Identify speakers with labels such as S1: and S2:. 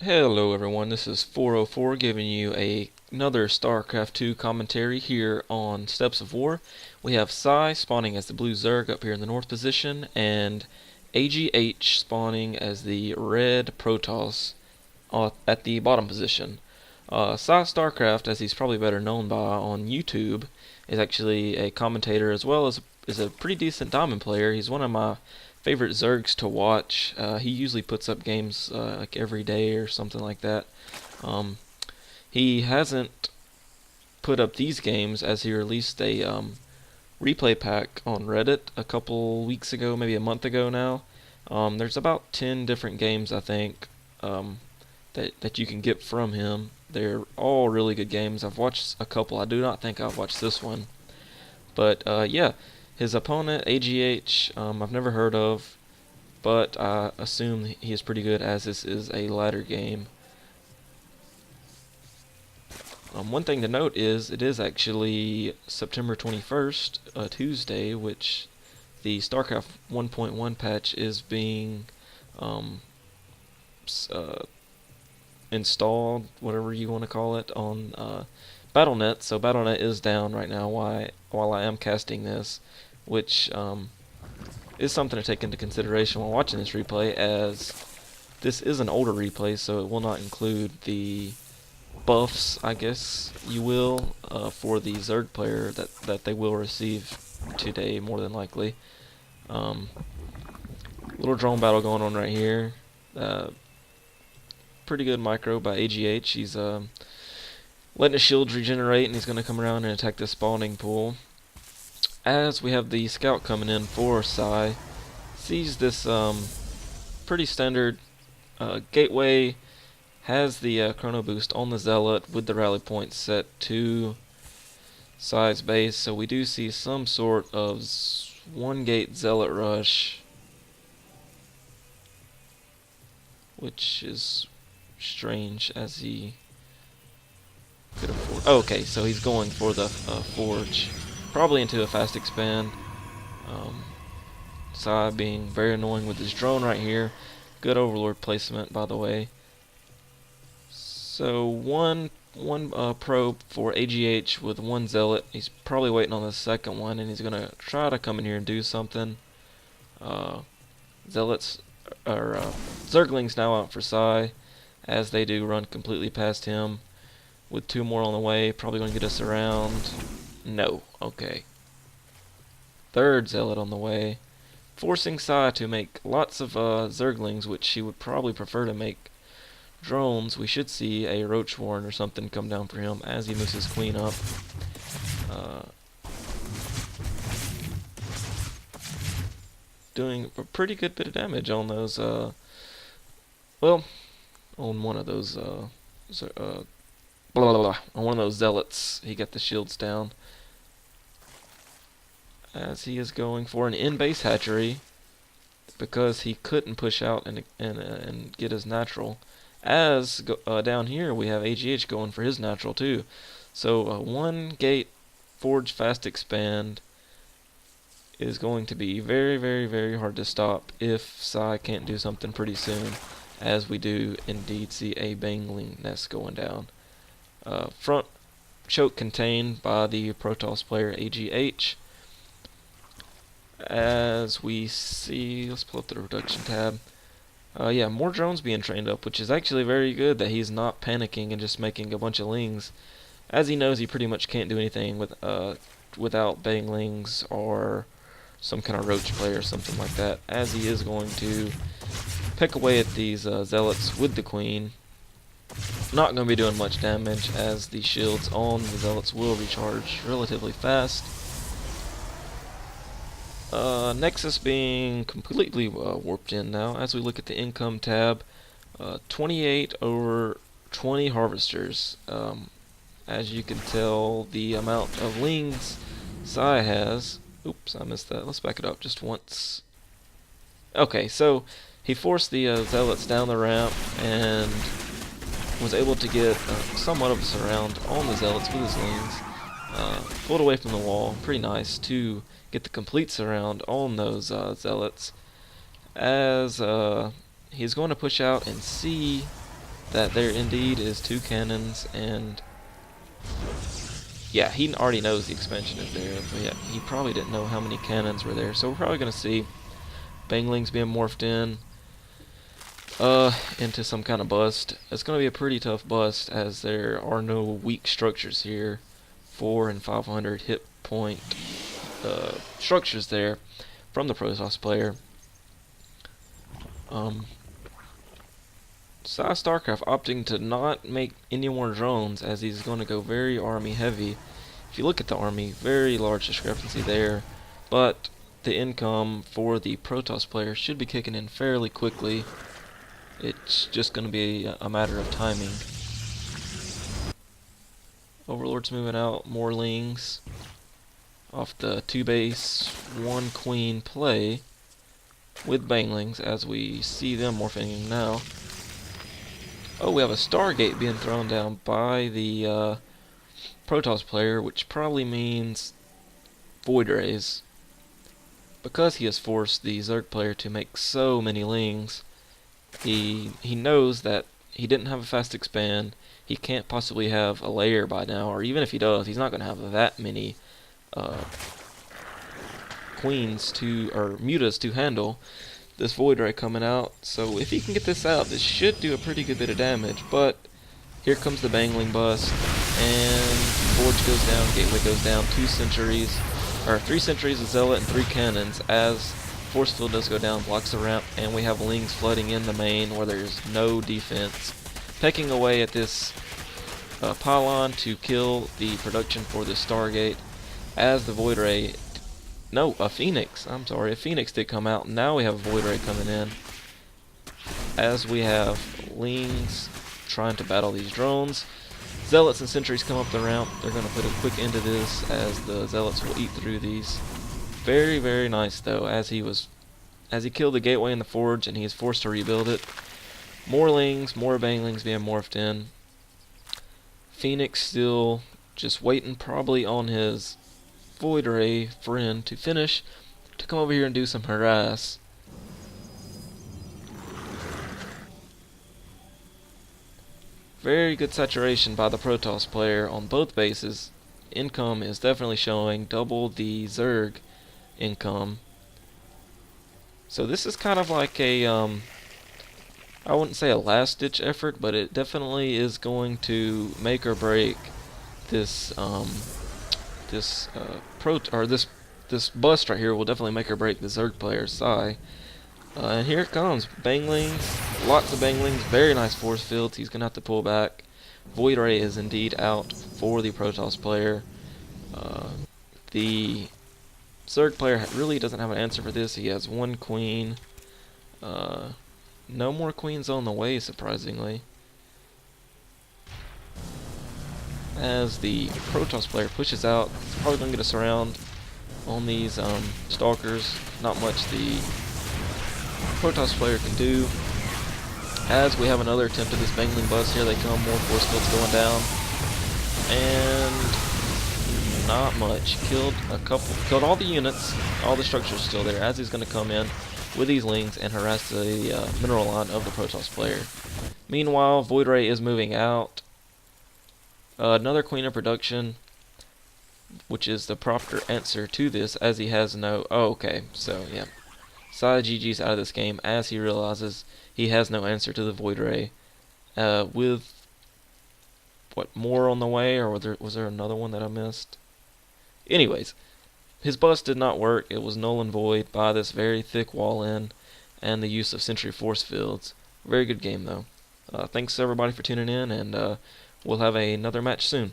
S1: Hello everyone, this is 404 giving you another StarCraft 2 commentary here on Steps of War. We have Psy spawning as the blue Zerg up here in the north position, and AGH spawning as the red Protoss at the bottom position. Psy StarCraft, as he's probably better known by on YouTube, is actually a commentator as well as is a pretty decent diamond player. He's one of my favorite Zergs to watch. He usually puts up games like every day or something like that. Um, he hasn't put up these games as he released a replay pack on Reddit a couple weeks ago, maybe a month ago now. There's about 10 different games, I think, that you can get from him. They're all really good games. I've watched a couple. I do not think I've watched this one. But yeah, his opponent, AGH, I've never heard of, but I assume he is pretty good as this is a ladder game. One thing to note is it is actually September 21st, Tuesday, which the StarCraft 1.1 patch is being installed, whatever you want to call it, on BattleNet. So BattleNet is down right now while I am casting this, which is something to take into consideration while watching this replay, as this is an older replay, so it will not include the buffs, I guess you will, for the Zerg player that they will receive today, more than likely. Little drone battle going on right here. Pretty good micro by AGH. He's letting his shields regenerate, and he's going to come around and attack the spawning pool. As we have the scout coming in for Psy, sees this pretty standard gateway, has the chrono boost on the zealot with the rally point set to Psy's base, so we do see some sort of one gate zealot rush, which is strange as he could afford. Okay, so he's going for the forge, probably into a fast expand. Psy being very annoying with his drone right here. Good overlord placement, by the way. So one probe for AGH with one zealot. He's probably waiting on the second one, and he's gonna try to come in here and do something. Zealots or Zerglings now out for Psy, as they do run completely past him. With two more on the way, probably gonna get us around. No, okay. Third zealot on the way, forcing Psy to make lots of Zerglings, which she would probably prefer to make drones. We should see a Roach Warren or something come down for him as he moves his queen up. Doing a pretty good bit of damage on those, well, on one of those, blah, blah, blah, on one of those zealots. He got the shields down. As he is going for an in-base hatchery, because he couldn't push out and get his natural. As down here we have AGH going for his natural too. So one gate forge fast expand is going to be very, very, very hard to stop if Psy can't do something pretty soon, as we do indeed see a Bangling nest going down. Front choke contained by the Protoss player AGH. As we see, let's pull up the reduction tab. Yeah, more drones being trained up, which is actually very good that he's not panicking and just making a bunch of lings, as he knows he pretty much can't do anything without banglings or some kind of roach play or something like that, as he is going to pick away at these zealots with the queen. Not going to be doing much damage, as the shields on the zealots will recharge relatively fast. Nexus being completely warped in now. As we look at the income tab, 28 over 20 harvesters. As you can tell, the amount of lings Psy has. Oops, I missed that. Let's back it up just once. Okay, so he forced the zealots down the ramp and was able to get somewhat of a surround on the zealots with his lings. Pulled away from the wall. Pretty nice to get the complete surround on those zealots, as he's going to push out and see that there indeed is 2 cannons, and yeah, he already knows the expansion is there, but yeah, he probably didn't know how many cannons were there. So we're probably going to see banglings being morphed into some kind of bust. It's going to be a pretty tough bust, as there are no weak structures here. 4 and 500 hit point structures there from the Protoss player. StarCraft opting to not make any more drones, as he's going to go very army heavy. If you look at the army, very large discrepancy there, but the income for the Protoss player should be kicking in fairly quickly. It's just going to be a matter of timing. Overlord's moving out, more lings off the 2 base, 1 queen play with banglings, as we see them morphing now. Oh, we have a Stargate being thrown down by the Protoss player, which probably means Void Rays. Because he has forced the Zerg player to make so many lings, he knows that he didn't have a fast expand. He can't possibly have a layer by now, or even if he does, he's not going to have that many queens or mutas to handle this Void Ray coming out. So if he can get this out, this should do a pretty good bit of damage. But here comes the Bangling bust, and Forge goes down, Gateway goes down, 3 sentries, a Zealot, and 3 cannons, as Force Field does go down, blocks the ramp, and we have lings flooding in the main where there's no defense, pecking away at this pylon to kill the production for the Stargate, as the Void Ray... No, a Phoenix. I'm sorry, a Phoenix did come out. Now we have a Void Ray coming in, as we have lings trying to battle these drones. Zealots and sentries come up the ramp. They're going to put a quick end to this, as the Zealots will eat through these. Very, very nice though, as he killed the Gateway and the Forge, and he is forced to rebuild it. More lings, more banglings being morphed in. Phoenix still just waiting, probably on his Void Ray friend to finish, to come over here and do some harass. Very good saturation by the Protoss player on both bases. Income is definitely showing, double the Zerg income. So this is kind of like a, I wouldn't say a last-ditch effort, but it definitely is going to make or break this this bust right here. Will definitely make or break the Zerg player's Psy. And here it comes, banglings, lots of banglings, very nice force fields. He's gonna have to pull back. Void Ray is indeed out for the Protoss player. The Zerg player really doesn't have an answer for this. He has 1 queen. No more queens on the way, surprisingly. As the Protoss player pushes out, he's probably going to get a surround on these stalkers. Not much the Protoss player can do. As we have another attempt at this bangling bust, here they come, more force fields going down. And not much. Killed all the units, all the structures still there, as he's going to come in with these lings and harass the mineral line of the Protoss player. Meanwhile, Void Ray is moving out. Another queen of production, which is the proper answer to this, as he has no... Oh, okay, so yeah. Psy GG's out of this game, as he realizes he has no answer to the Void Ray. With, what, more on the way, or was there another one that I missed? Anyways, his bust did not work. It was null and void by this very thick wall in and the use of sentry force fields. Very good game, though. Thanks everybody for tuning in, and we'll have another match soon.